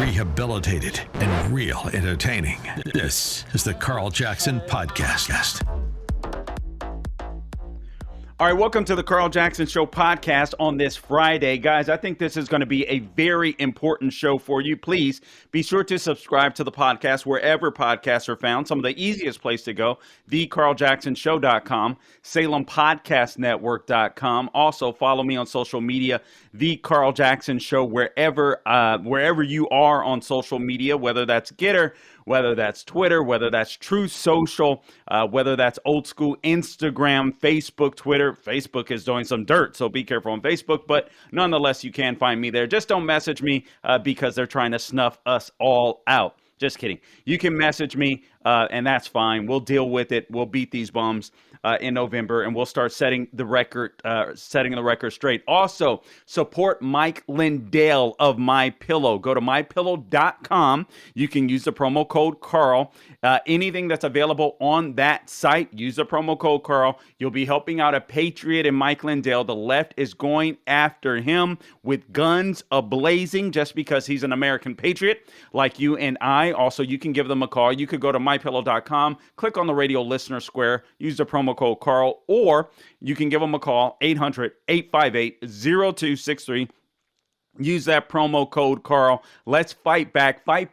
rehabilitated, and real entertaining. This is the Carl Jackson Podcast. All right, welcome to the Carl Jackson Show podcast on this Friday. Guys, I think this is going to be a very important show for you. Please be sure to subscribe to the podcast wherever podcasts are found. Some of the easiest place to go, thecarljacksonshow.com, SalemPodcastNetwork.com. Also, follow me on social media, The Carl Jackson Show, wherever you are on social media, whether that's Getter, whether that's Twitter, whether that's True Social, whether that's old school Instagram, Facebook, Twitter. Facebook is doing some dirt, so be careful on Facebook. But nonetheless, you can find me there. Just don't message me because they're trying to snuff us all out. Just kidding. You can message me, and that's fine. We'll deal with it. We'll beat these bums in November, and we'll start setting the record straight. Also, support Mike Lindell of MyPillow. Go to mypillow.com. You can use the promo code Carl. Anything that's available on that site, use the promo code Carl. You'll be helping out a patriot in Mike Lindell. The left is going after him with guns ablazing just because he's an American patriot like you and I. Also, you can give them a call. You could go to mypillow.com, click on the radio listener square, use the promo code Carl, or you can give them a call, 800-858-0263. Use that promo code Carl. Let's fight back by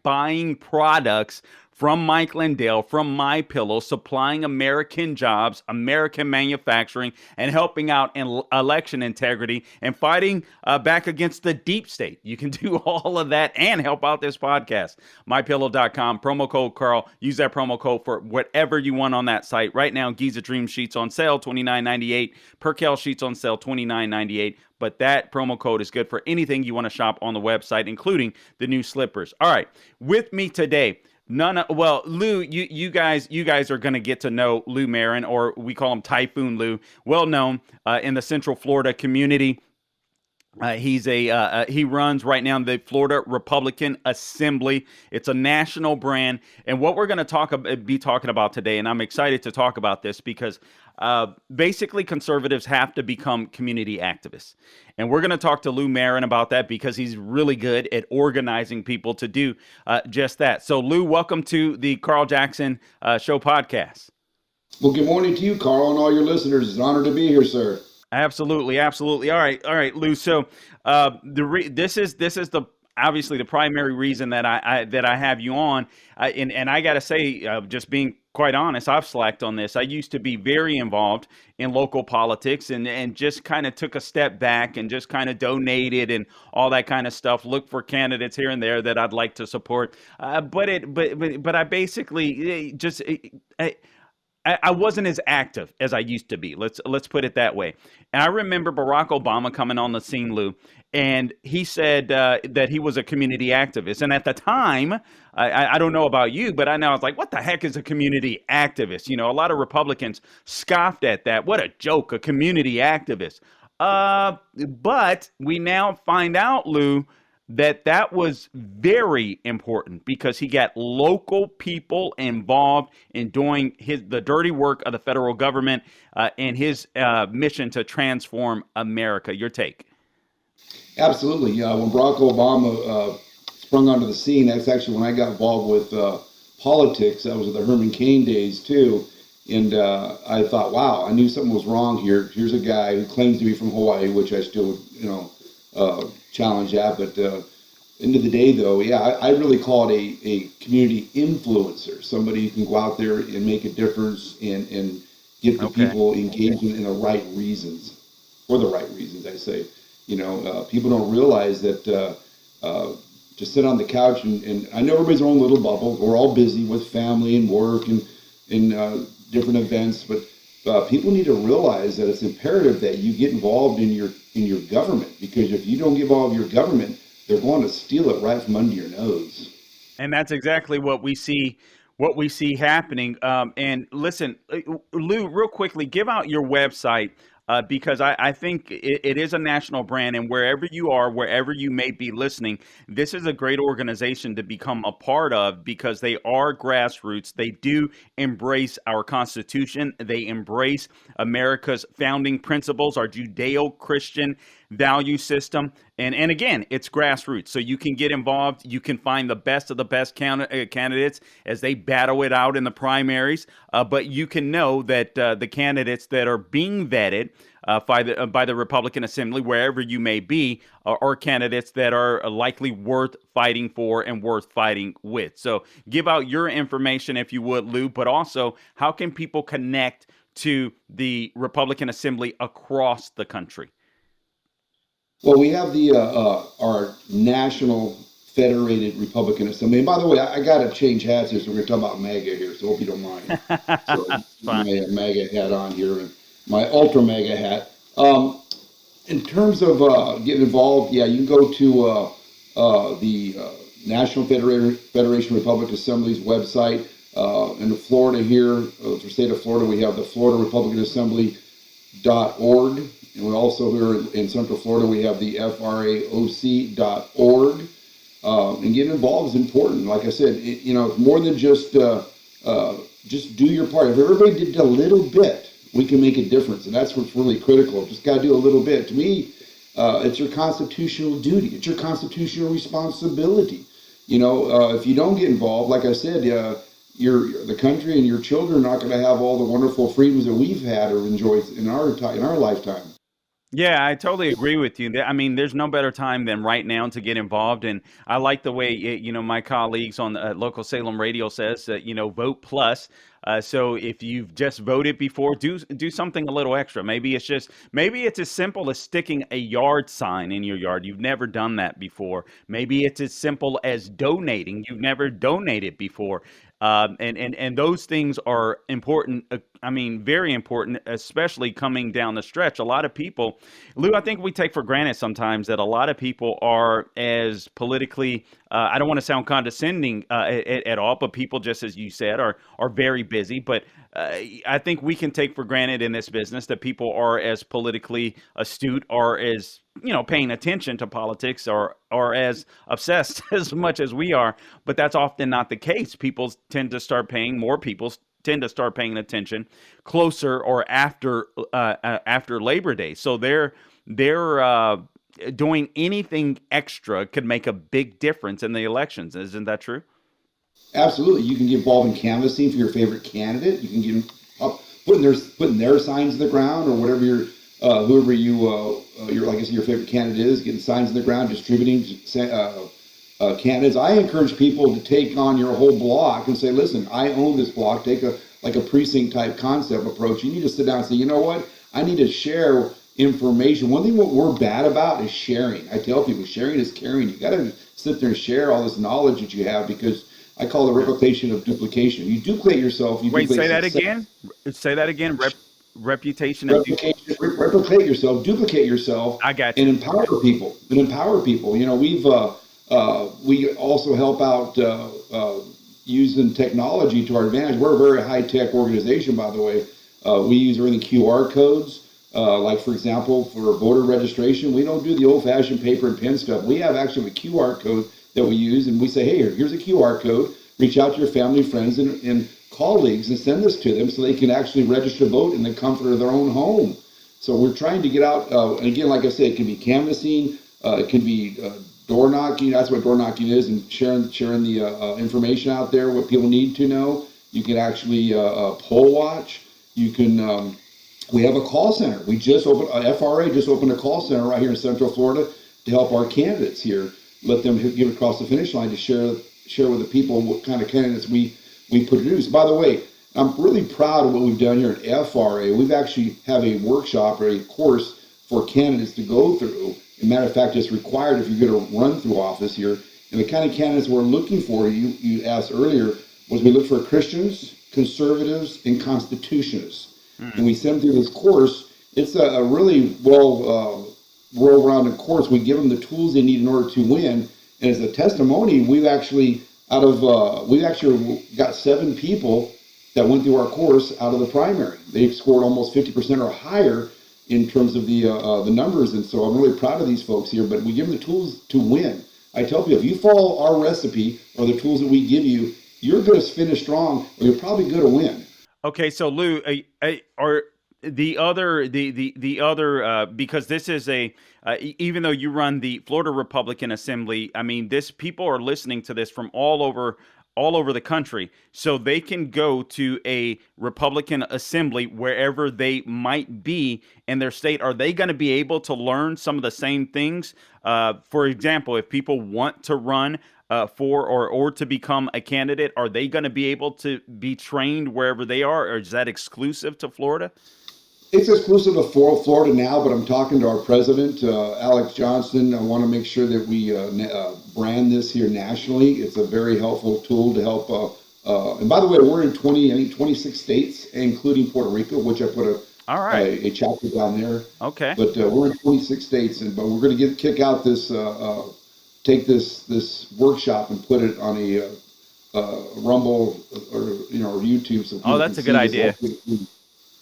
buying products from Mike Lindell, from MyPillow, supplying American jobs, American manufacturing, and helping out in election integrity and fighting back against the deep state. You can do all of that and help out this podcast. MyPillow.com, promo code Carl. Use that promo code for whatever you want on that site. Right now, Giza Dream Sheets on sale, $29.98. Percale Sheets on sale, $29.98. But that promo code is good for anything you want to shop on the website, including the new slippers. All right, with me today, Lou, you guys are going to get to know Lou Marin, or we call him Typhoon Lou, well known in the Central Florida community. He runs right now the Florida Republican Assembly. It's a national brand, and what we're going to be talking about today, and I'm excited to talk about this because basically conservatives have to become community activists, and we're going to talk to Lou Marin about that because he's really good at organizing people to do just that. So, Lou, welcome to the Carl Jackson Show podcast. Well, good morning to you, Carl, and all your listeners. It's an honor to be here, sir. Absolutely. All right, Lou. So, this is obviously the primary reason that I have you on, and I got to say, just being quite honest, I've slacked on this. I used to be very involved in local politics, and just kind of took a step back and just kind of donated and all that kind of stuff. Look for candidates here and there that I'd like to support, but I basically just. I wasn't as active as I used to be. Let's put it that way. And I remember Barack Obama coming on the scene, Lou, and he said that he was a community activist. And at the time, I don't know about you, but I was like, what the heck is a community activist? You know, a lot of Republicans scoffed at that. What a joke, a community activist. But we now find out, Lou, that was very important because he got local people involved in doing the dirty work of the federal government and his mission to transform America. Your take? Absolutely. When Barack Obama sprung onto the scene, that's actually when I got involved with politics. That was at the Herman Cain days too. And I thought, wow, I knew something was wrong here. Here's a guy who claims to be from Hawaii, which I still, challenge that. But end of the day, though, I really call it a community influencer, somebody who can go out there and make a difference and get the people engaged in the right reasons, for the right reasons, I say. People don't realize that to sit on the couch, and I know everybody's their own little bubble. We're all busy with family and work and different events, but people need to realize that it's imperative that you get involved in your government, because if you don't get involved in your government, they're going to steal it right from under your nose. And that's exactly what we see happening. And listen, Lou, real quickly, give out your website because I think it is a national brand, and wherever you are, wherever you may be listening, this is a great organization to become a part of because they are grassroots. They do embrace our Constitution. They embrace America's founding principles, our Judeo-Christian value system. And again, it's grassroots. So you can get involved. You can find the best of the best candidates as they battle it out in the primaries. But you can know that the candidates that are being vetted by the Republican Assembly, wherever you may be, are candidates that are likely worth fighting for and worth fighting with. So give out your information if you would, Lou, but also how can people connect to the Republican Assembly across the country? Well, we have the our National Federated Republican Assembly. And by the way, I got to change hats here, so we're going to talk about MAGA here, so hope you don't mind. So Fine. my MAGA hat on here and my ultra MAGA hat. In terms of getting involved, yeah, you can go to the National Federation Republican Assembly's website. In Florida here, for the state of Florida, we have the Florida Republican Assembly.org. And we also here in Central Florida, we have the FRAOC.org. And getting involved is important. Like I said, it's more than just do your part. If everybody did a little bit, we can make a difference. And that's what's really critical. Just got to do a little bit. To me, it's your constitutional duty. It's your constitutional responsibility. If you don't get involved, like I said, the country and your children are not going to have all the wonderful freedoms that we've had or enjoyed in our lifetime. Yeah, I totally agree with you. I mean, there's no better time than right now to get involved. And I like the way, my colleagues on local Salem radio says that, vote plus. So if you've just voted before, do something a little extra. Maybe it's as simple as sticking a yard sign in your yard. You've never done that before. Maybe it's as simple as donating. You've never donated before. And those things are important. Very important, especially coming down the stretch. A lot of people, Lou, I think we take for granted sometimes that a lot of people are as politically, I don't want to sound condescending at all, but people, just as you said, are very busy. But I think we can take for granted in this business that people are as politically astute or as paying attention to politics or as obsessed as much as we are, but that's often not the case. More people tend to start paying attention closer or after Labor Day. So they're doing anything extra could make a big difference in the elections. Isn't that true? Absolutely. You can get involved in canvassing for your favorite candidate. You can get up putting their signs in the ground or whatever whoever your favorite candidate is, getting signs in the ground, distributing candidates. I encourage people to take on your whole block and say, listen, I own this block. Take a precinct type concept approach. You need to sit down and say, you know what? I need to share information. One thing what we're bad about is sharing. I tell people sharing is caring. You got to sit there and share all this knowledge that you have, because I call it replication of duplication. You duplicate yourself. Wait, say that again. Say that again. Reputation. Replicate yourself, duplicate yourself. I got you. And empower people. We've we also help out using technology to our advantage. We're a very high tech organization, by the way. We use everything QR codes. Like for example, for voter registration, we don't do the old fashioned paper and pen stuff. We have actually a QR code that we use, and we say, hey, here's a QR code. Reach out to your family, friends, and colleagues and send this to them so they can actually register to vote in the comfort of their own home. So we're trying to get out, and again, like I said, it can be canvassing, it can be door knocking. That's what door knocking is, and sharing the information out there, what people need to know. You can actually poll watch. You can, we have a call center. We just opened, FRA just opened a call center right here in Central Florida to help our candidates here, let them get across the finish line to share with the people what kind of candidates we produce. By the way, I'm really proud of what we've done here at FRA. We've actually have a workshop or a course for candidates to go through. As a matter of fact, it's required if you're going to run through office here. And the kind of candidates we're looking for, you asked earlier, was we look for Christians, conservatives, and constitutionists. And we send them through this course. It's a really well-rounded course. We give them the tools they need in order to win. And as a testimony, we've actually got 7 people that went through our course out of the primary. They've scored almost 50% or higher in terms of the numbers. And so I'm really proud of these folks here, but we give them the tools to win. I tell people, if you follow our recipe or the tools that we give you, you're going to finish strong, or you're probably going to win. Okay, so Lou, the other because this is even though you run the Florida Republican Assembly, I mean, this people are listening to this from all over the country, so they can go to a Republican assembly wherever they might be in their state. Are they going to be able to learn some of the same things? For example, if people want to run for or to become a candidate, are they going to be able to be trained wherever they are, or is that exclusive to Florida? It's exclusive to Florida now, but I'm talking to our president, Alex Johnson. I want to make sure that we brand this here nationally. It's a very helpful tool to help. And by the way, we're in I think 26 states, including Puerto Rico, which I put All right. a chapter down there. Okay. But we're in 26 states, but we're going to kick out this, take this workshop and put it on a Rumble or or YouTube. So Oh, that's a good idea.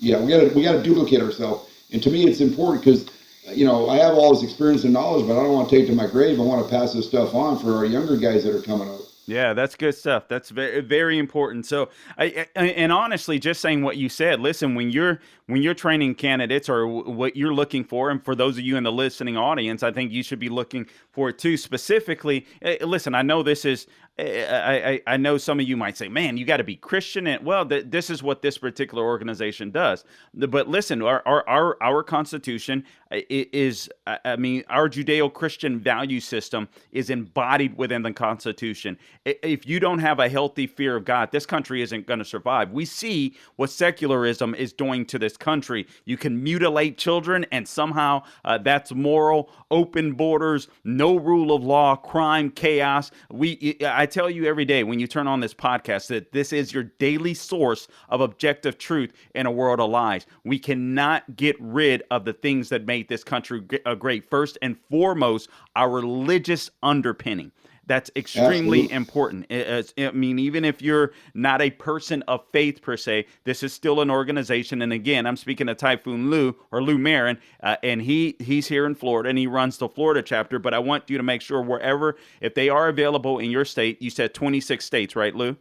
Yeah, we got to duplicate ourselves, and to me, it's important because I have all this experience and knowledge, but I don't want to take it to my grave. I want to pass this stuff on for our younger guys that are coming up. Yeah, that's good stuff. That's very, very important. So, and honestly, just saying what you said. Listen, when you're training candidates or what you're looking for, and for those of you in the listening audience, I think you should be looking for it too. Specifically, listen, I know this is. I know some of you might say, "Man, you got to be Christian," and well, this is what this particular organization does. But listen, our Constitution is, I mean, our Judeo-Christian value system is embodied within the Constitution. If you don't have a healthy fear of God, this country isn't going to survive. We see what secularism is doing to this country. You can mutilate children, and somehow that's moral. Open borders, no rule of law, crime, chaos. I tell you every day when you turn on this podcast that this is your daily source of objective truth in a world of lies. We cannot get rid of the things that made this country great. First and foremost, our religious underpinning. That's extremely Absolutely. important. I mean, even if you're not a person of faith per se, this is still an organization. And again, I'm speaking to Typhoon Lou Marin, and he's here in Florida, and he runs the Florida chapter. But I want you to make sure wherever, if they are available in your state, you said 26 states, right, Lou?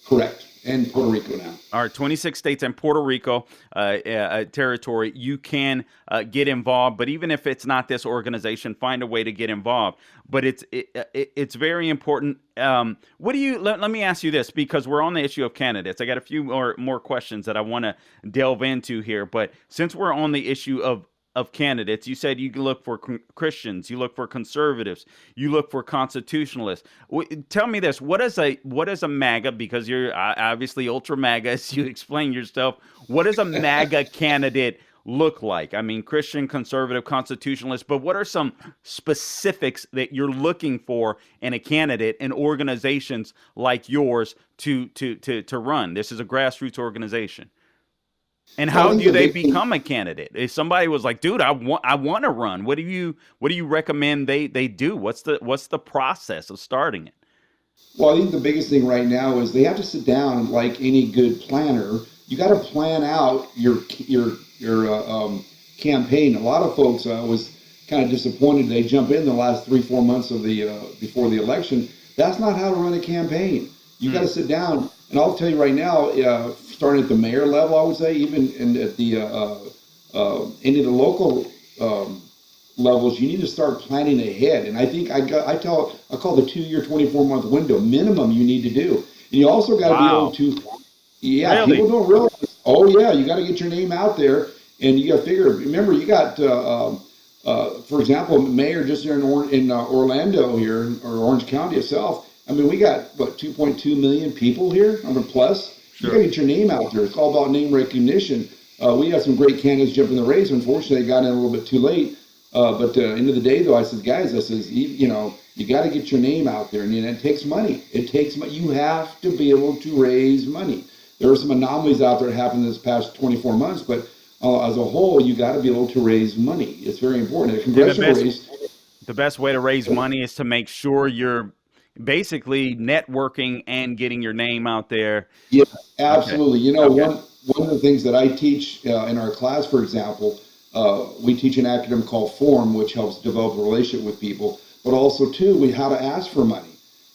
Correct. And Puerto Rico now. All right, 26 states and Puerto Rico territory, you can get involved. But even if it's not this organization, find a way to get involved. But it's very important. What do you? Let me ask you this, because we're on the issue of candidates. I got a few more questions that I want to delve into here. But since we're on the issue of candidates, you said you can look for Christians, you look for conservatives, you look for constitutionalists. Tell me this: what is a MAGA? Because you're obviously ultra MAGA, as you explain yourself. What does a MAGA candidate look like? I mean, Christian, conservative, constitutionalist. But what are some specifics that you're looking for in a candidate in organizations like yours to run? This is a grassroots organization. And how do they become a candidate? If somebody was like, "Dude, I want to run," what do you recommend they do? What's the process of starting it? Well, I think the biggest thing right now is they have to sit down, like any good planner. You got to plan out your campaign. A lot of folks was kind of disappointed they jump in the last 3-4 months of the before the election. That's not how to run a campaign. You got to sit down, and I'll tell you right now, starting at the mayor level, I would say, even at the any of the local levels, you need to start planning ahead. And I think I call the 2-year, 24-month window minimum you need to do. And you also got to be able to, Really? people don't realize. Oh yeah, you got to get your name out there, and you got to figure. Remember, you got. For example, mayor just here in Orlando here, or Orange County itself. I mean, we got, 2.2 million people here, plus. Sure. You got to get your name out there. It's all about name recognition. We had some great candidates jump in the race. Unfortunately, they got in a little bit too late. But end of the day, though, I said, guys, you got to get your name out there. And it takes money. It takes money. You have to be able to raise money. There are some anomalies out there that happened this past 24 months, but as a whole, you got to be able to raise money. It's very important. A congressional race. The best way to raise money is to make sure you're basically networking and getting your name out there. Yeah, absolutely. Okay. One of the things that I teach in our class, for example, we teach an acronym called FORM, which helps develop a relationship with people, but also too, how to ask for money.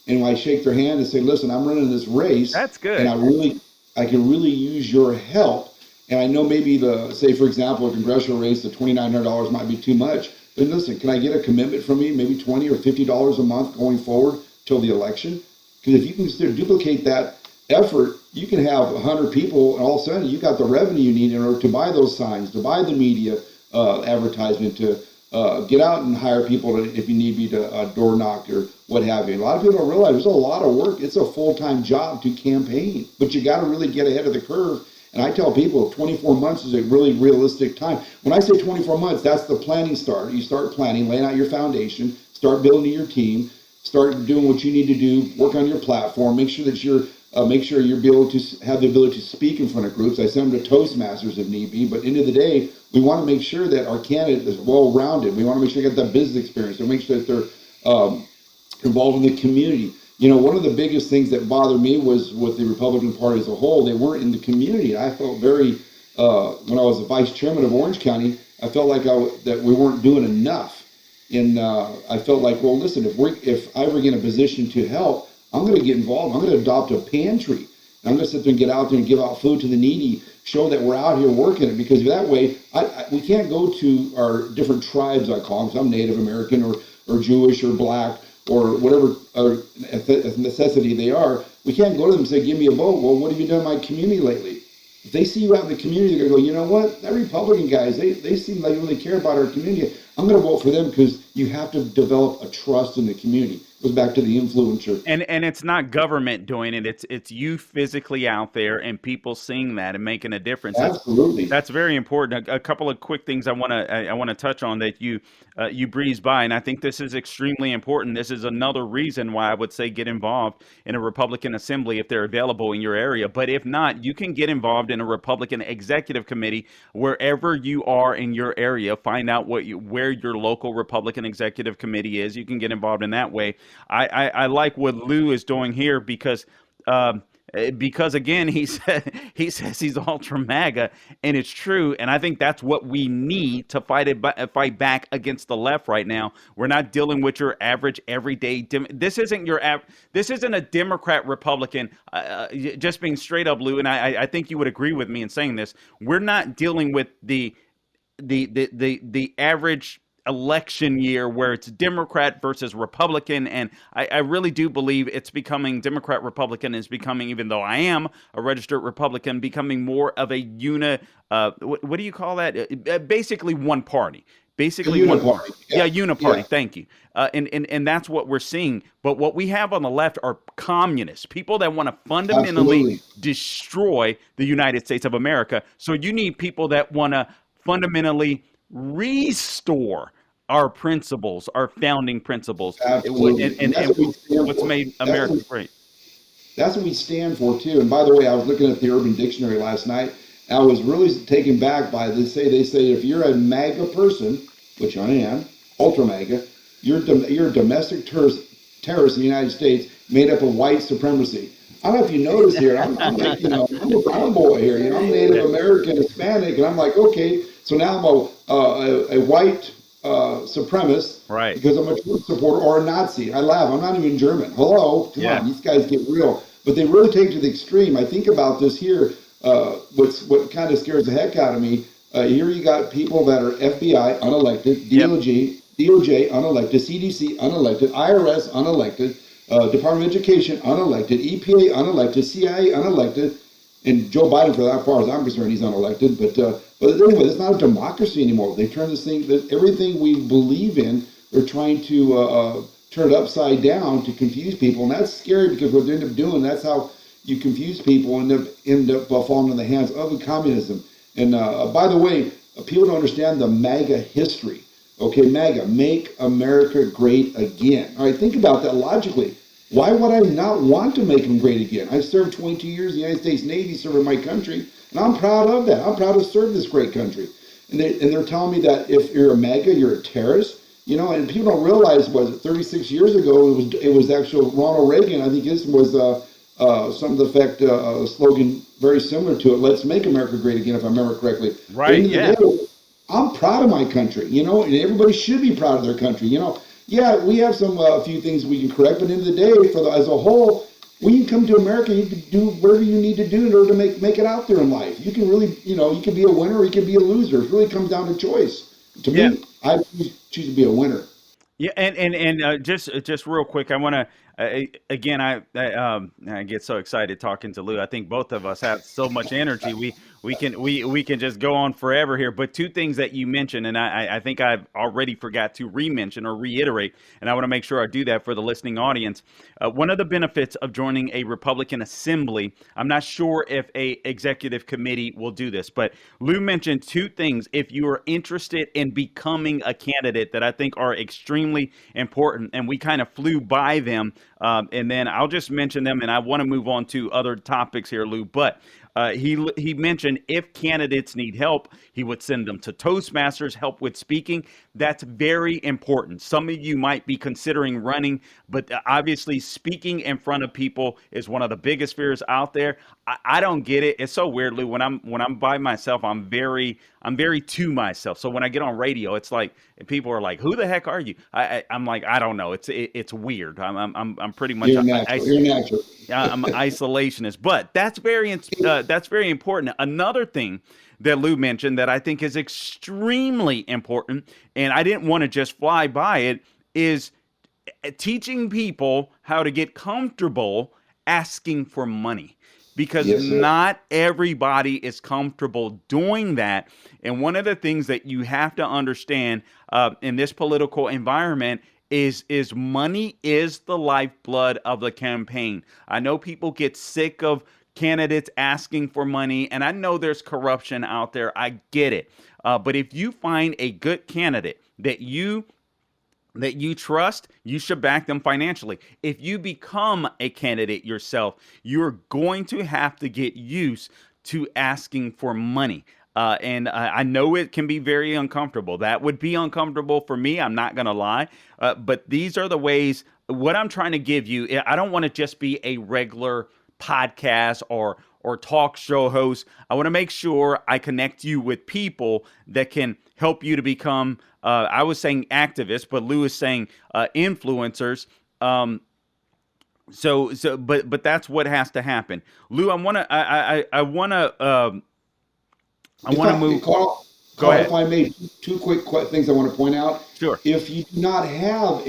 And when I shake their hand and say, "Listen, I'm running this race. That's good. And I can really use your help." And I know maybe say, for example, a congressional race, the $2,900 might be too much. But listen, can I get a commitment from you, maybe $20 or $50 a month going forward till the election? Because if you can still duplicate that effort, you can have 100 people, and all of a sudden you got the revenue you need in order to buy those signs, to buy the media advertisement, to get out and hire people if you need be to door knock or what have you. A lot of people don't realize there's a lot of work. It's a full-time job to campaign, but you got to really get ahead of the curve. And I tell people 24 months is a really realistic time. When I say 24 months, that's the planning start. You start planning, laying out your foundation, start building your team, start doing what you need to do, work on your platform, make sure that you're able to have the ability to speak in front of groups. I send them to Toastmasters if need be, but at the end of the day, we want to make sure that our candidate is well-rounded. We want to make sure they get that business experience and make sure that they're involved in the community. You know, one of the biggest things that bothered me was with the Republican Party as a whole, they weren't in the community. I felt very, when I was the vice chairman of Orange County, I felt like that we weren't doing enough. And I felt like, well, listen, if I ever get in a position to help, I'm going to get involved. I'm going to adopt a pantry. I'm going to sit there and get out there and give out food to the needy, show that we're out here working it, because that way we can't go to our different tribes, I call them, 'cause I'm Native American or Jewish or black or whatever necessity they are. We can't go to them and say, give me a vote. Well, what have you done in my community lately? If they see you out in the community, they're going to go, you know what? That Republican guys, they seem like they really care about our community. I'm going to vote for them, because you have to develop a trust in the community. It goes back to the influencer. And it's not government doing it. It's you physically out there and people seeing that and making a difference. Absolutely. That's very important. A couple of quick things I want to touch on that you breezed by, and I think this is extremely important. This is another reason why I would say get involved in a Republican assembly if they're available in your area. But if not, you can get involved in a Republican executive committee wherever you are in your area. Find out where your local Republican executive committee is. You can get involved in that way. I like what Lou is doing here because again, he says he's ultra MAGA, and it's true. And I think that's what we need to fight back against the left right now. We're not dealing with your average everyday. This isn't a Democrat Republican. Just being straight up, Lou, and I think you would agree with me in saying this. We're not dealing with the average election year where it's Democrat versus Republican, and I really do believe it's becoming Democrat Republican is becoming, even though I am a registered Republican, becoming more of a what do you call that? Basically one party. Basically one party. Yeah, uniparty. Yeah. Thank you. And that's what we're seeing. But what we have on the left are communists, people that want to fundamentally destroy the United States of America. So you need people that want to fundamentally restore our principles, our founding principles, and what's made America great. That's what we stand for too. And by the way, I was looking at the Urban Dictionary last night, and I was really taken back by they say if you're a MAGA person, which I am, ultra MAGA, you're a domestic terrorist in the United States made up of white supremacy. I don't know if you notice here, I'm like, I'm a brown boy here, I'm Native American, Hispanic, and I'm like, okay, so now I'm a white supremacist, right? Because I'm a Trump supporter or a Nazi. I laugh. I'm not even German. Hello, come on, these guys get real. But they really take it to the extreme. I think about this here. What kind of scares the heck out of me? Here you got people that are FBI unelected, DOJ unelected, CDC unelected, IRS unelected, Department of Education unelected, EPA unelected, CIA unelected, and Joe Biden, for that far as I'm concerned, he's unelected. But anyway, it's not a democracy anymore. They turn this thing, everything we believe in, they're trying to turn it upside down to confuse people. And that's scary, because what they end up doing, that's how you confuse people and end up falling in the hands of the communism. And by the way, people don't understand the MAGA history. Okay, MAGA, make America great again. All right, think about that logically. Why would I not want to make them great again? I served 22 years in the United States Navy serving my country, and I'm proud of that. I'm proud to serve this great country. And they're telling me that if you're a MAGA, you're a terrorist. And people don't realize, 36 years ago, it was actually Ronald Reagan. I think his was some of the effect, a slogan very similar to it, let's make America great again, if I remember correctly. Right, yeah. I'm proud of my country, and everybody should be proud of their country, Yeah, we have a few things we can correct, but at the end of the day, as a whole, when you come to America, you can do whatever you need to do in order to make it out there in life. You can really, you can be a winner or you can be a loser. It really comes down to choice. To Yeah. me, I choose to be a winner. Yeah, and just real quick, I want to again, I get so excited talking to Lou. I think both of us have so much energy. We can just go on forever here. But two things that you mentioned, and I think I've already forgot to re-mention or reiterate, and I want to make sure I do that for the listening audience. One of the benefits of joining a Republican assembly, I'm not sure if a executive committee will do this, but Lou mentioned two things. If you are interested in becoming a candidate, that I think are extremely important, and we kind of flew by them, and then I'll just mention them, and I want to move on to other topics here, Lou. But he mentioned if candidates need help, he would send them to Toastmasters, help with speaking. That's very important. Some of you might be considering running, but obviously speaking in front of people is one of the biggest fears out there. I don't get it. It's so weird, Lou. When I'm by myself, I'm very to myself. So when I get on radio, it's like people are like, "Who the heck are you?" I'm like, I don't know. It's weird. I'm pretty much You're natural. You're natural. I'm an isolationist, but that's very important. Another thing that Lou mentioned that I think is extremely important, and I didn't want to just fly by it, is teaching people how to get comfortable asking for money. Because Yes, sir. not everybody is comfortable doing that. And one of the things that you have to understand in this political environment is money is the lifeblood of the campaign. I know people get sick of candidates asking for money, and I know there's corruption out there. I get it. But if you find a good candidate that you trust, you should back them financially. If you become a candidate yourself, you're going to have to get used to asking for money. And I know it can be very uncomfortable. That would be uncomfortable for me. I'm not going to lie. But these are the ways. What I'm trying to give you, I don't want to just be a regular podcast or talk show host. I want to make sure I connect you with people that can help you to become, I was saying activists, but Lou is saying influencers. But that's what has to happen. Lou, I want to move. Carl, Go ahead. if I may, two quick things I want to point out. Sure. If you do not have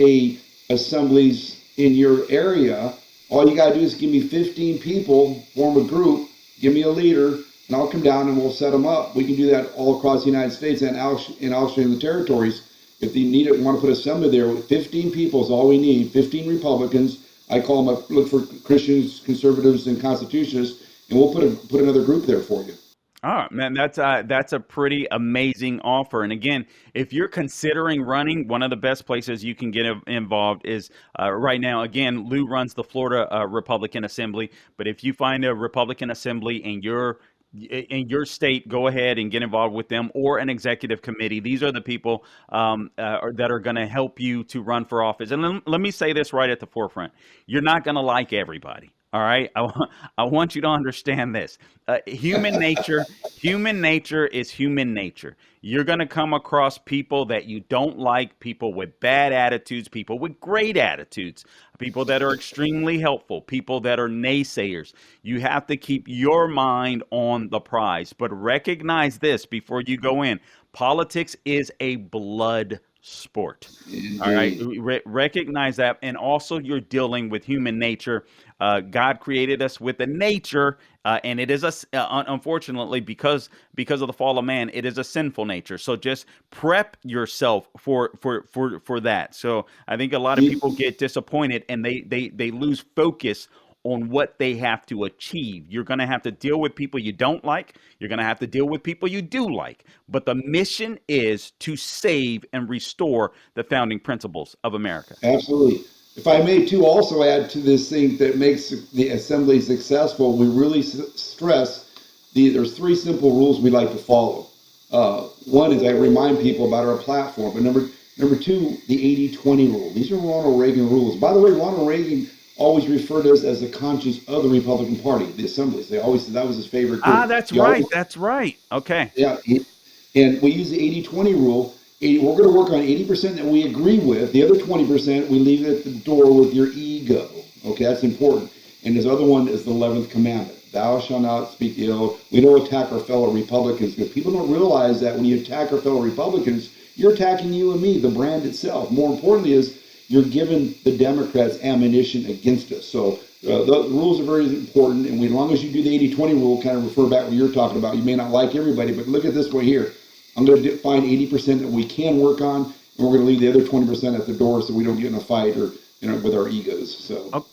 assemblies in your area, all you got to do is give me 15 people, form a group, give me a leader, and I'll come down and we'll set them up. We can do that all across the United States and in the territories. If they need it, want to put assembly there, 15 people is all we need, 15 Republicans. I call them, look for Christians, conservatives, and constitutionists, and we'll put another group there for you. Oh, man, that's a pretty amazing offer. And again, if you're considering running, one of the best places you can get involved is right now. Again, Lou runs the Florida Republican Assembly, but if you find a Republican Assembly in your state, go ahead and get involved with them or an executive committee. These are the people that are going to help you to run for office. And let me say this right at the forefront. You're not going to like everybody. All right. I want you to understand this. Human nature is human nature. You're going to come across people that you don't like, people with bad attitudes, people with great attitudes, people that are extremely helpful, people that are naysayers. You have to keep your mind on the prize, but recognize this before you go in. Politics is a blood sport. All right. Recognize that. And also you're dealing with human nature. God created us with a nature, and it is unfortunately because of the fall of man, it is a sinful nature. So just prep yourself for that. So I think a lot of people get disappointed and they lose focus on what they have to achieve. You're going to have to deal with people you don't like. You're going to have to deal with people you do like. But the mission is to save and restore the founding principles of America. Absolutely. If I may, too, also add to this thing that makes the assembly successful, we really stress there's three simple rules we like to follow. One is I remind people about our platform. But number two, the 80-20 rule. These are Ronald Reagan rules. By the way, Ronald Reagan always referred to us as the conscience of the Republican Party, the assemblies. They always said that was his favorite group. That's right. That's right. Okay. Yeah. And we use the 80-20 rule. We're going to work on 80% that we agree with. The other 20%, we leave it at the door with your ego. Okay, that's important. And his other one is the 11th commandment. Thou shalt not speak ill. We don't attack our fellow Republicans, because people don't realize that when you attack our fellow Republicans, you're attacking you and me, the brand itself. More importantly is you're giving the Democrats ammunition against us. So the rules are very important, and as long as you do the 80-20 rule, kind of refer back what you're talking about, you may not like everybody, but look at this way here. I'm going to find 80% that we can work on, and we're going to leave the other 20% at the door so we don't get in a fight or with our egos. So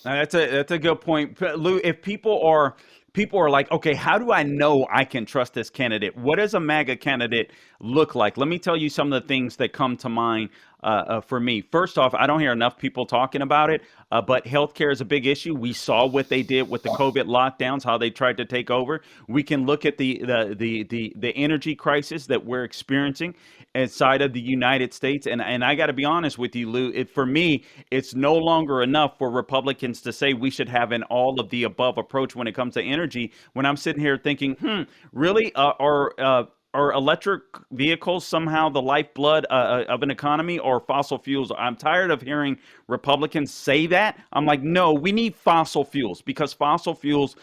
that's a good point, Lou. If people are like, okay, how do I know I can trust this candidate? What does a MAGA candidate look like? Let me tell you some of the things that come to mind for me. First off, I don't hear enough people talking about it, but healthcare is a big issue. We saw what they did with the COVID lockdowns, how they tried to take over. We can look at the energy crisis that we're experiencing inside of the United States. And I got to be honest with you, Lou, for me, it's no longer enough for Republicans to say we should have an all of the above approach when it comes to energy. When I'm sitting here thinking, really, are electric vehicles somehow the lifeblood of an economy, or fossil fuels? I'm tired of hearing Republicans say that. I'm like, no, we need fossil fuels, because fossil fuels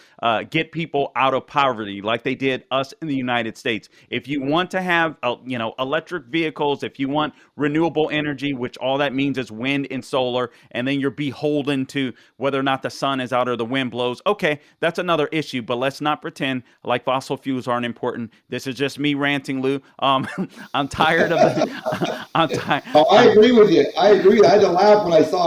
get people out of poverty like they did us in the United States. If you want to have, electric vehicles, if you want renewable energy, which all that means is wind and solar, and then you're beholden to whether or not the sun is out or the wind blows. Okay, that's another issue, but let's not pretend like fossil fuels aren't important. This is just me ranting, Lou. I'm tired of the. I'm tired. Oh, I agree with you. I had to laugh when I saw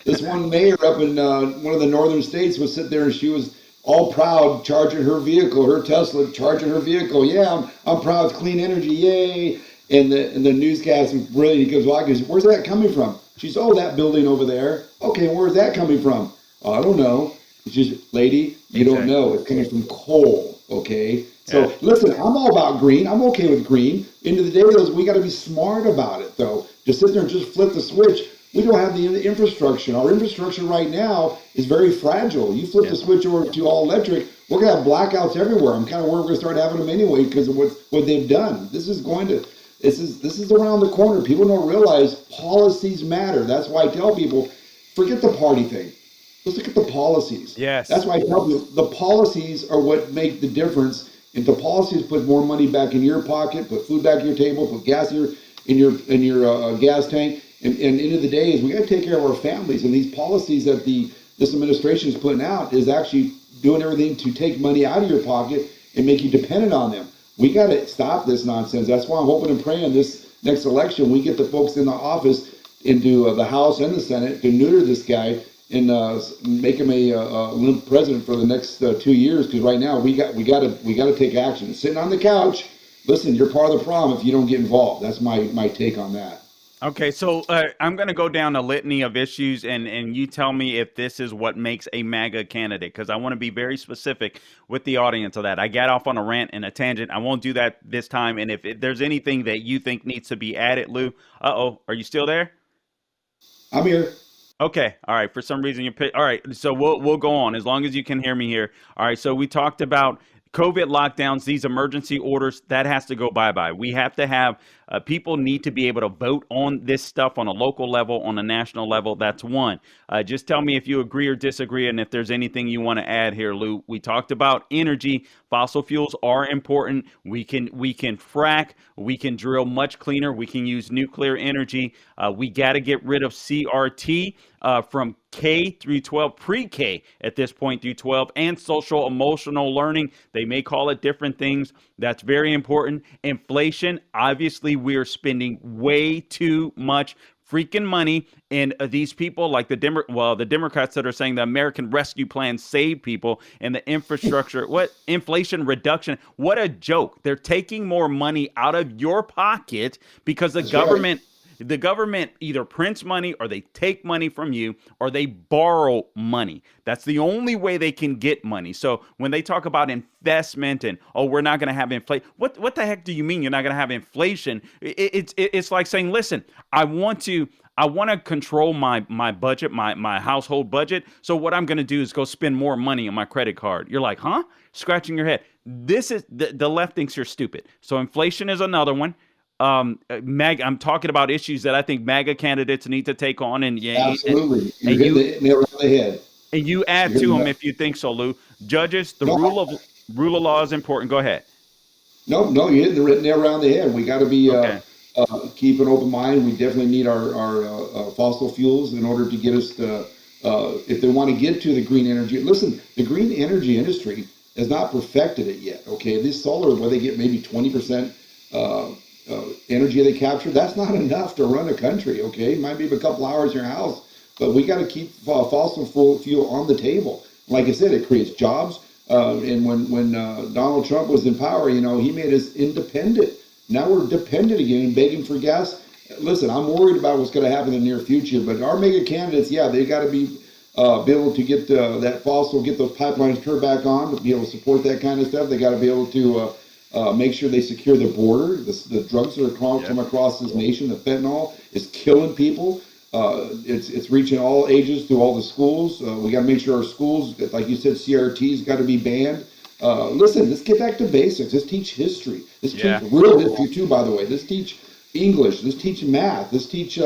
this one mayor up in one of the northern states was sitting there, and she was all proud charging her vehicle, her Tesla, charging her vehicle. Yeah, I'm proud of clean energy. Yay! And the newscast was brilliant. He goes, well, where's that coming from? She's, oh, that building over there. Okay, where's that coming from? Oh, I don't know. She's, lady, you don't know. It's coming from coal. Okay. So listen, I'm all about green. I'm okay with green. End of the day, we got to be smart about it, though. Just sit there and just flip the switch. We don't have the infrastructure. Our infrastructure right now is very fragile. You flip the switch over to all electric, we're gonna have blackouts everywhere. I'm kind of worried we're gonna start having them anyway because of what they've done. This is around the corner. People don't realize policies matter. That's why I tell people, forget the party thing. Let's look at the policies. Yes. That's why I tell people the policies are what make the difference. If the policies put more money back in your pocket, put food back in your table, put gas in your gas tank, and end of the day is we got to take care of our families. And these policies that this administration is putting out is actually doing everything to take money out of your pocket and make you dependent on them. We got to stop this nonsense. That's why I'm hoping and praying this next election we get the folks in the office into the House and the Senate to neuter this guy and make him a limp president for the next 2 years. Because right now we got to take action. Sitting on the couch, listen, you're part of the problem if you don't get involved. That's my take on that. Okay, so I'm going to go down a litany of issues, and you tell me if this is what makes a MAGA candidate, because I want to be very specific with the audience of that. I got off on a rant and a tangent. I won't do that this time. And if there's anything that you think needs to be added, Lou, are you still there? I'm here. Okay. All right. For some reason all right. So we'll go on as long as you can hear me here. All right. So we talked about COVID lockdowns, these emergency orders, that has to go bye-bye. We have to have people need to be able to vote on this stuff on a local level, on a national level. That's one. Just tell me if you agree or disagree, and if there's anything you want to add here, Lou. We talked about energy. Fossil fuels are important. We can frack. We can drill much cleaner. We can use nuclear energy. We got to get rid of CRT from K through 12, pre-K at this point through 12, and social emotional learning. They may call it different things. That's very important. Inflation, obviously, we are spending way too much freaking money, and these people like the Democrats that are saying the American Rescue Plan saved people, and the infrastructure, what inflation reduction, what a joke. They're taking more money out of your pocket because the government. The government either prints money, or they take money from you, or they borrow money. That's the only way they can get money. So when they talk about investment and, we're not going to have inflation, what the heck do you mean you're not going to have inflation? It's like saying, listen, I want to control my budget, my household budget. So what I'm going to do is go spend more money on my credit card. You're like, huh? Scratching your head. This is the left thinks you're stupid. So inflation is another one. MAGA, I'm talking about issues that I think MAGA candidates need to take on, and absolutely, you hit the nail right on the head. And you add You're to hitting them that. if you think so, Lou. Judges, the No, rule of law is important. Go ahead. no, you hit the nail around the head. We got to be Okay. keep an open mind. We definitely need our fossil fuels in order to get us to, if they want to get to the green energy. Listen, the green energy industry has not perfected it yet. Okay, this solar, where they get maybe 20% energy they capture, that's not enough to run a country. Okay, it might be a couple hours in your house, but we got to keep fossil fuel on the table. Like I said, it creates jobs. And when Donald Trump was in power, he made us independent. Now we're dependent again and begging for gas. Listen, I'm worried about what's going to happen in the near future. But our mega candidates, yeah, they got to be able to get that fossil, get those pipelines turned back on to be able to support that kind of stuff. They got to be able to make sure they secure the border. The drugs that are come across this nation, the fentanyl, is killing people. It's reaching all ages through all the schools. We got to make sure our schools, like you said, CRT's got to be banned. Listen, let's get back to basics. Let's teach history. Let's teach Yeah. real history too, by the way. Let's teach English. Let's teach math. Let's teach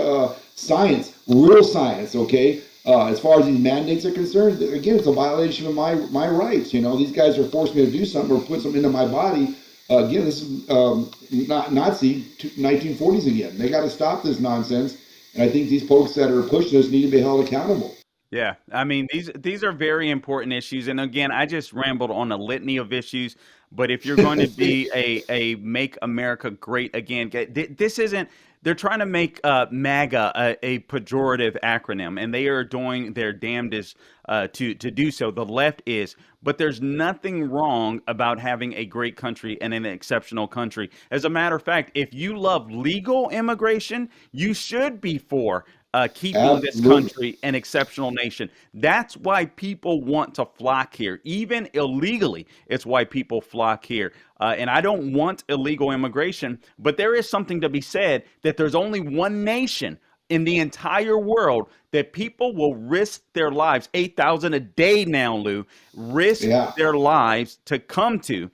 science, real science. Okay. As far as these mandates are concerned, again, it's a violation of my rights. These guys are forcing me to do something or put something into my body. Again, this is not Nazi 1940s again. They got to stop this nonsense. And I think these folks that are pushing us need to be held accountable. Yeah, I mean these are very important issues, and again, I just rambled on a litany of issues. But if you're going to be a make America great again, this isn't. They're trying to make MAGA a pejorative acronym, and they are doing their damnedest to do so. The left is, but there's nothing wrong about having a great country and an exceptional country. As a matter of fact, if you love legal immigration, you should be for keeping this Absolutely. country an exceptional nation. That's why people want to flock here, even illegally. It's why people flock here. And I don't want illegal immigration, but there is something to be said that there's only one nation in the entire world that people will risk their lives, 8,000 a day now, Lou, risk Yeah. their lives to come to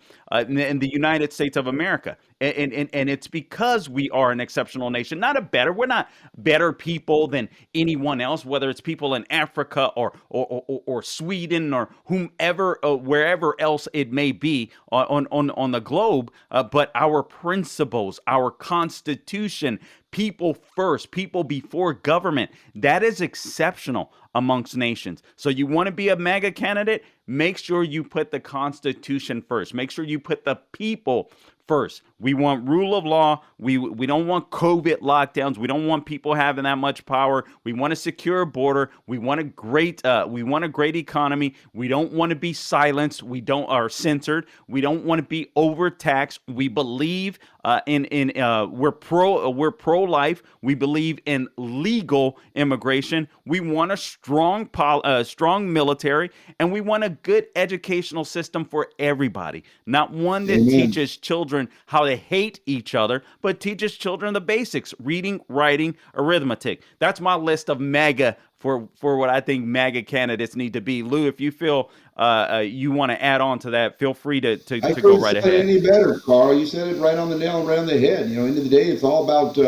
in the United States of America. And it's because we are an exceptional nation, not a better. We're not better people than anyone else, whether it's people in Africa or Sweden or whomever, wherever else it may be on the globe. But our principles, our Constitution, people first, people before government, that is exceptional amongst nations. So you want to be a MAGA candidate? Make sure you put the Constitution first. Make sure you put the people first. We want rule of law. We don't want COVID lockdowns. We don't want people having that much power. We want a secure border. We want a great economy. We don't want to be silenced. We don't are censored. We don't want to be overtaxed. We believe we're pro life. We believe in legal immigration. We want a strong military, and we want a good educational system for everybody. Not one that Amen. teaches children how to hate each other, but teaches children the basics: reading, writing, arithmetic. That's my list of MAGA for what I think MAGA candidates need to be. Lou, if you feel you want to add on to that, feel free to I go couldn't right say it ahead. any better, Carl. You said it right on the nail, right on the head. End of the day, it's all about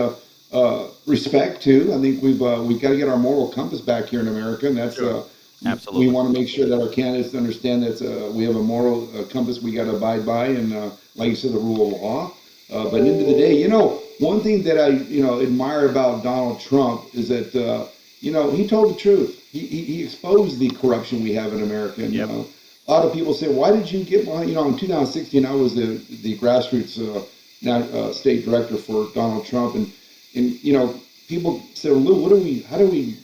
respect too. I think we've got to get our moral compass back here in America, and that's Sure. we Absolutely. want to make sure that our candidates understand that we have a moral compass we got to abide by, and like you said, the rule of law. But at the end of the day, one thing that I admire about Donald Trump is that he told the truth. He exposed the corruption we have in America. And, Yep. a lot of people say, "Why did you get behind?" In 2016, I was the grassroots state director for Donald Trump, and people said, "Lou, how do we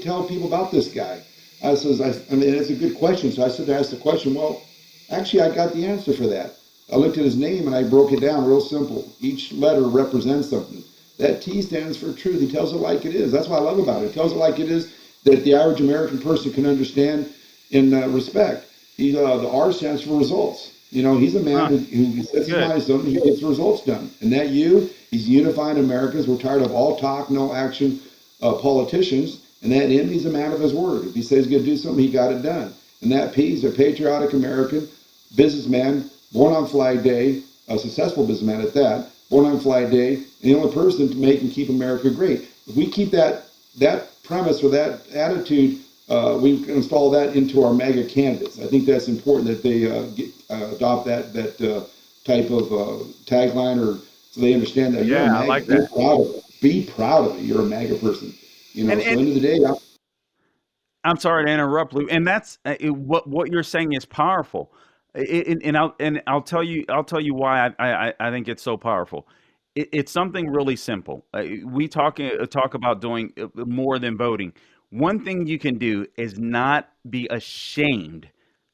tell people about this guy?" I mean, it's a good question. So I said to ask the question. Well, actually, I got the answer for that. I looked at his name and I broke it down real simple. Each letter represents something. That T stands for truth. He tells it like it is. That's what I love about it. He tells it like it is, that the average American person can understand and respect. The R stands for results. He's a man who sets his Good. mind to something, he gets results done. And that he's unifying Americans. We're tired of all talk, no action politicians. And that M, he's a man of his word. If he says he's going to do something, he got it done. And that P, he's a patriotic American businessman, born on Flag Day, a successful businessman at that, born on Flag Day, and the only person to make and keep America great. If we keep that premise or that attitude, we install that into our MAGA candidates. I think that's important that they adopt that type of tagline, or so they understand that you're a Yeah, I MAGA. like Be that. proud of it. Be proud of it. You're a MAGA person. And So end of the day, I'm sorry to interrupt, Lou. And that's what you're saying is powerful. And I'll tell you why I think it's so powerful. It's something really simple. We talk about doing more than voting. One thing you can do is not be ashamed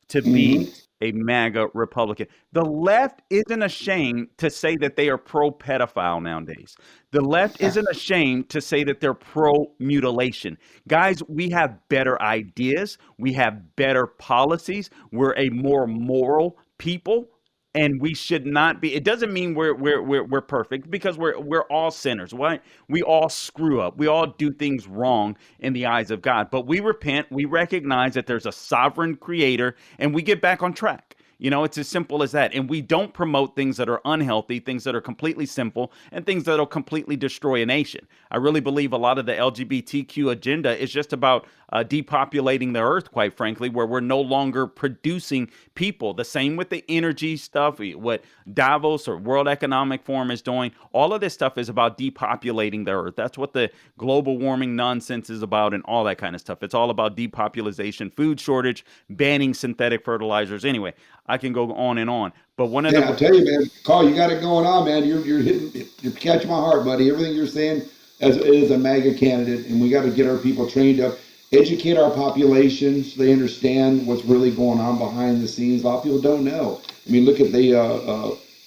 to be mhm. a MAGA Republican. The left isn't ashamed to say that they are pro pedophile nowadays. The left isn't ashamed to say that they're pro mutilation. Guys, we have better ideas. We have better policies. We're a more moral people. And we should not be. It doesn't mean we're perfect, because we're all sinners. Right? We all screw up. We all do things wrong in the eyes of God. But we repent. We recognize that there's a sovereign creator, and we get back on track. It's as simple as that. And we don't promote things that are unhealthy, things that are completely simple, and things that'll completely destroy a nation. I really believe a lot of the LGBTQ agenda is just about depopulating the earth, quite frankly, where we're no longer producing people. The same with the energy stuff, what Davos or World Economic Forum is doing. All of this stuff is about depopulating the earth. That's what the global warming nonsense is about, and all that kind of stuff. It's all about depopulation, food shortage, banning synthetic fertilizers. Anyway, I can go on and on. But one of Yeah, the I'll tell you, man, Carl, you got it going on, man. You're catching my heart, buddy. Everything you're saying as a MAGA candidate, and we got to get our people trained up, educate our population so they understand what's really going on behind the scenes. A lot of people don't know. I mean, look at they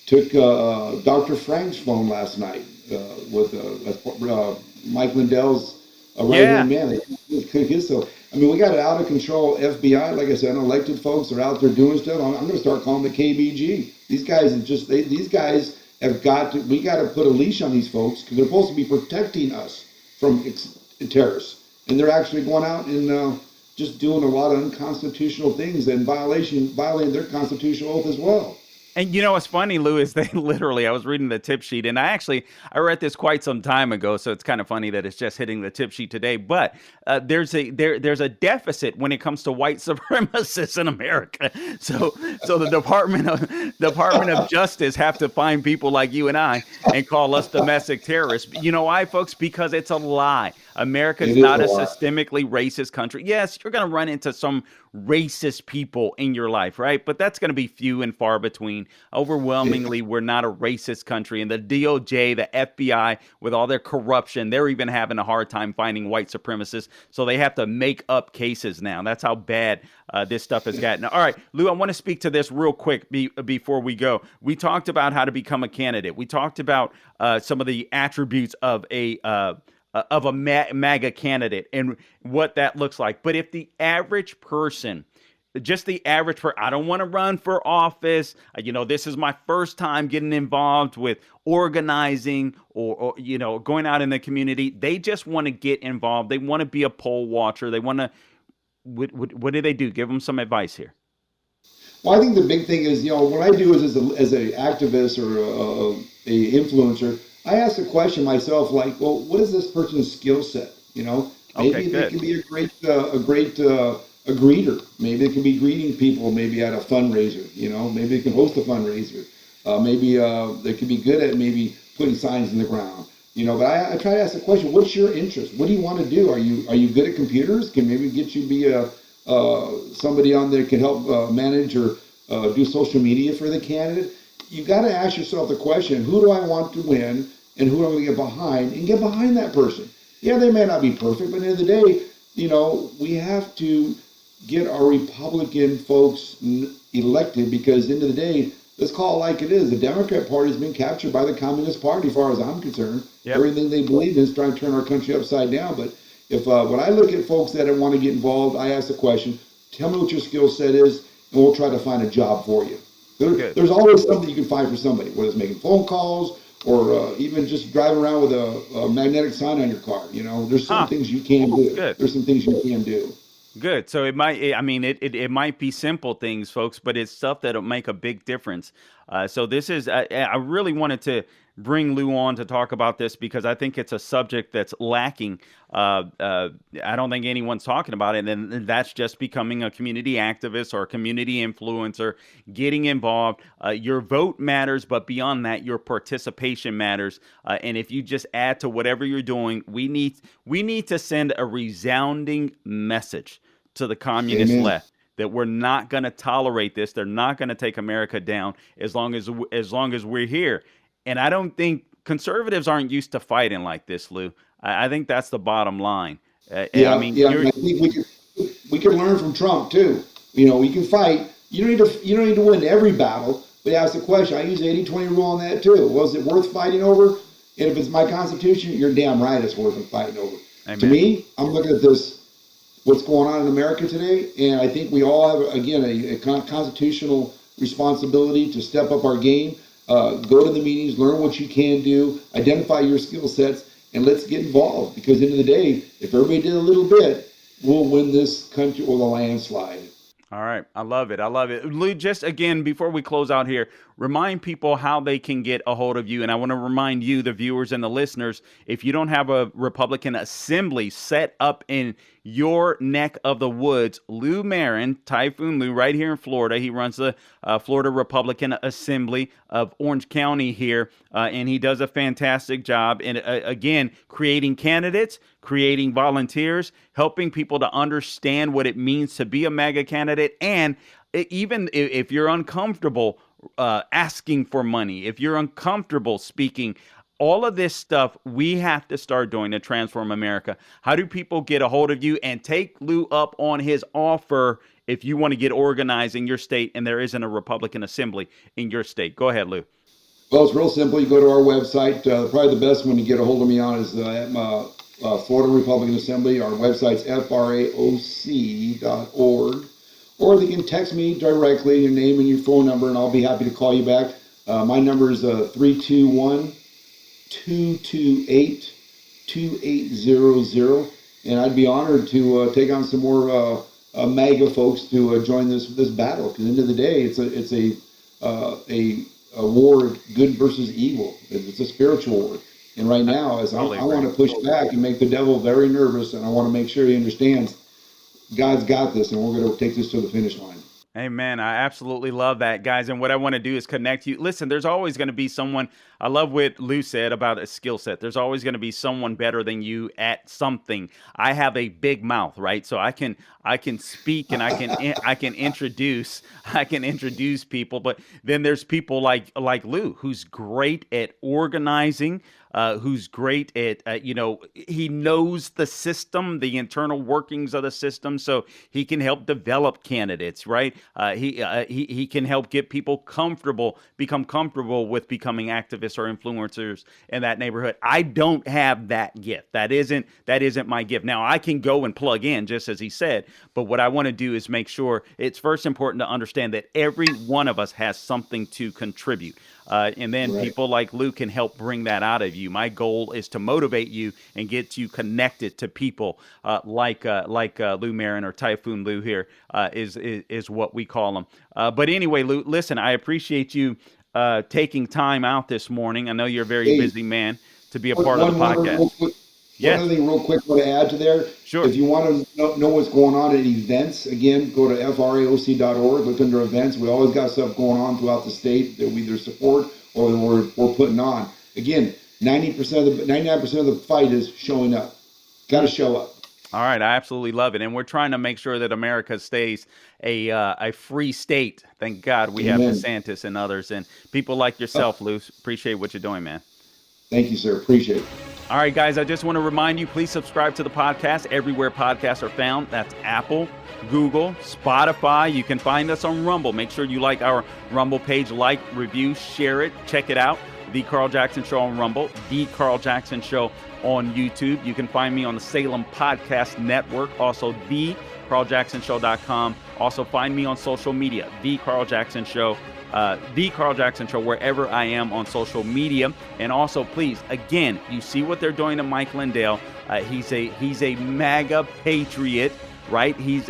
took Dr. Frank's phone last night with Mike Lindell's right yeah, hand man. They took his. So I mean, we got an out of control FBI. Like I said, unelected folks are out there doing stuff. I'm going to start calling the KBG. These guys are just these guys have got to. We got to put a leash on these folks because they're supposed to be protecting us from terrorists, and they're actually going out and just doing a lot of unconstitutional things and violating their constitutional oath as well. and what's funny, Lou, is they literally, I was reading the tip sheet, and I read this quite some time ago, so it's kind of funny that it's just hitting the tip sheet today. But there's a deficit when it comes to white supremacists in America. So the Department of Justice have to find people like you and I and call us domestic terrorists. You know why, folks? Because it's a lie. America's It is not a a lie. systemically racist country. Yes, you're going to run into some racist people in your life, right? But that's going to be few and far between. Overwhelmingly, we're not a racist country. And the DOJ, the FBI, with all their corruption, they're even having a hard time finding white supremacists. So they have to make up cases now. That's how bad this stuff has gotten. All right, Lou, I want to speak to this real quick before we go. We talked about how to become a candidate. We talked about some of the attributes of a MAGA candidate and what that looks like. But if the average person, just the average person, I don't want to run for office. This is my first time getting involved with organizing or going out in the community. They just want to get involved. They want to be a poll watcher. They want to, what do they do? Give them some advice here. Well, I think the big thing is, what I do is as a activist or a influencer, I ask the question myself, like, well, what is this person's skill set? Okay, Maybe they good. can be a great a greeter. Maybe they can be greeting people, maybe at a fundraiser. Maybe they can host a fundraiser. Maybe they could be good at maybe putting signs in the ground. But I try to ask the question, what's your interest? What do you want to do? Are you good at computers? Can maybe get you be a somebody on there can help manage or do social media for the candidate? You got to ask yourself the question, who do I want to win and who am I going to get behind, and get behind that person. Yeah, they may not be perfect, but at the end of the day, we have to get our Republican folks elected because at the end of the day, let's call it like it is. The Democrat Party has been captured by the Communist Party, as far as I'm concerned. Yep. Everything they believe in is trying to turn our country upside down. But if when I look at folks that want to get involved, I ask the question, tell me what your skill set is, and we'll try to find a job for you. There's always something you can find for somebody, whether it's making phone calls or even just driving around with a magnetic sign on your car. There's some things you can do. Good. There's some things you can do. Good. So it might, it might be simple things, folks, but it's stuff that'll make a big difference. So this is, I really wanted bring Lou on to talk about this because I think it's a subject that's lacking. I don't think anyone's talking about it, and that's just becoming a community activist or a community influencer, getting involved. Your vote matters, but beyond that, your participation matters. And if you just add to whatever you're doing, we need to send a resounding message to the communist Amen. left that we're not going to tolerate this. They're not going to take America down as long as we're here. And I don't think conservatives aren't used to fighting like this, Lou. I think that's the bottom line. Yeah, I mean, and I think we can learn from Trump too. We can fight. You don't need to win every battle, but ask the question. I use the 80-20 rule on that too. Was it worth fighting over? And if it's my Constitution, you're damn right it's worth fighting over. Amen. To me, I'm looking at what's going on in America today, and I think we all have, again, a constitutional responsibility to step up our game, go to the meetings, learn what you can do, identify your skill sets, and let's get involved. Because at the end of the day, if everybody did a little bit, we'll win this country with a landslide. All right. I love it. I love it. Lou, just again, before we close out here, remind people how they can get a hold of you. And I want to remind you, the viewers and the listeners, if you don't have a Republican assembly set up in your neck of the woods, Lou Marin, Typhoon Lou, right here in Florida. He runs the Florida Republican Assembly of Orange County here, and he does a fantastic job in, again, creating candidates, creating volunteers, helping people to understand what it means to be a MAGA candidate, and even if you're uncomfortable asking for money, if you're uncomfortable speaking, all of this stuff we have to start doing to transform America. How do people get a hold of you and take Lou up on his offer if you want to get organized in your state and there isn't a Republican assembly in your state? Go ahead, Lou. Well, it's real simple. You go to our website. Probably the best one to get a hold of me on is at Florida Republican Assembly. Our website's fraoc.org. Or they can text me directly, your name and your phone number, and I'll be happy to call you back. My number is 321-228-2800, and I'd be honored to take on some more MAGA folks to join this battle. Because at the end of the day, it's a war of good versus evil. It's a spiritual war. And right now, I want to push back and make the devil very nervous, and I want to make sure he understands God's got this, and we're going to take this to the finish line. Amen. I absolutely love that, guys. And what I want to do is connect you. Listen, there's always going to be someone. I love what Lou said about a skill set. There's always going to be someone better than you at something. I have a big mouth, right? So I can speak and I can introduce people. But then there's people like Lou, who's great at organizing. Who's great at, he knows the system, the internal workings of the system, so he can help develop candidates, right? He can help get people become comfortable with becoming activists or influencers in that neighborhood. I don't have that gift. That isn't my gift. Now, I can go and plug in, just as he said, but what I want to do is make sure it's first important to understand that every one of us has something to contribute. And then people like Lou can help bring that out of you. My goal is to motivate you and get you connected to people like Lou Marin, or Typhoon Lou here is what we call them. But anyway, Lou, listen, I appreciate you taking time out this morning. I know you're a very busy man to be a part of the podcast. One other thing real quick I want to add to there. Sure. If you want to know what's going on at events, again, go to fraoc.org, look under events. We always got stuff going on throughout the state that we either support or that we're putting on. Again, 99% of the fight is showing up. Got to show up. All right, I absolutely love it, and we're trying to make sure that America stays a free state. Thank God we have DeSantis and others, and people like yourself, Lou. Appreciate what you're doing, man. Thank you, sir. Appreciate it. All right, guys, I just want to remind you, please subscribe to the podcast everywhere podcasts are found. That's Apple, Google, Spotify. You can find us on Rumble. Make sure you like our Rumble page, like, review, share it, check it out. The Carl Jackson Show on Rumble, The Carl Jackson Show on YouTube. You can find me on the Salem Podcast Network, also thecarljacksonshow.com. Also find me on social media, The Carl Jackson Show. The Carl Jackson Show, wherever I am on social media. And also, please, again, you see what they're doing to Mike Lindell. He's a MAGA patriot right? He's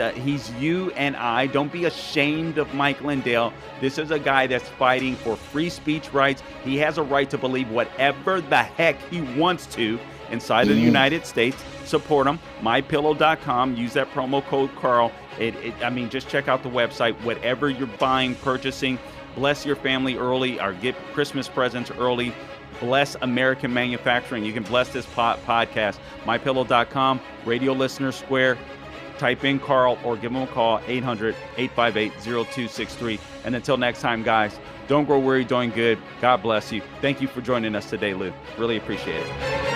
you and I. Don't be ashamed of Mike Lindell. This is a guy that's fighting for free speech rights. He has a right to believe whatever the heck he wants to inside of the United States. Support him. MyPillow.com. Use that promo code Carl. I mean, just check out the website. Whatever you're buying, purchasing, bless your family early or get Christmas presents early. Bless American manufacturing. You can bless this podcast. MyPillow.com. Radio Listeners Square. Type in Carl or give him a call, 800-858-0263. And until next time, guys, don't grow weary doing good. God bless you. Thank you for joining us today, Lou. Really appreciate it.